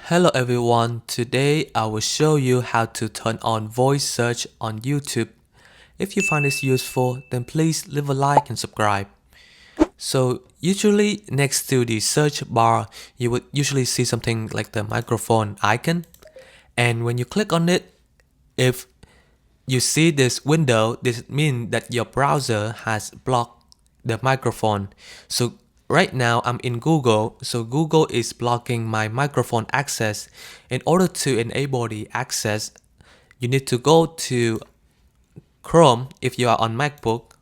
Hello everyone, today I will show you how to turn on voice search on YouTube. If you find this useful, then please leave a like and subscribe. So usually next to the search bar, you would usually see something like the microphone icon. And when you click on it, if you see this window, this means that your browser has blocked the microphone. So right now I'm in Google, so Google is blocking my microphone access. In order to enable the access, you need to go to Chrome. If you are on MacBook,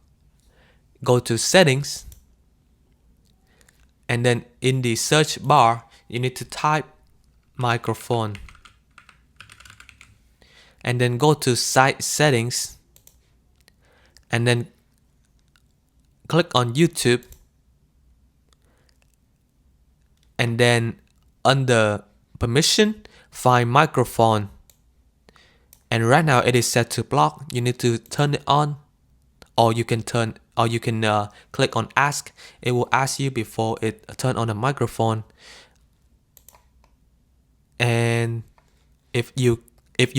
go to settings, and then in the search bar, you need to type microphone. And then go to site settings, and then click on YouTube, and then under permission, find microphone. And right now it is set to block. You need to turn it on, or you can click on ask. It will ask you before it turn on the microphone. And if you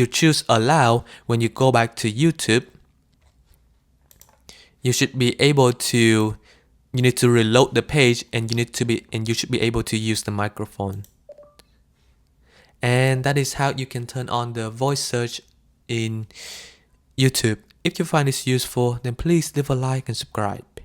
choose allow, when you go back to YouTube, you should be able to you need to reload the page, and you should be able to use the microphone. And that is how you can turn on the voice search in YouTube. If you find this useful, then please leave a like and subscribe.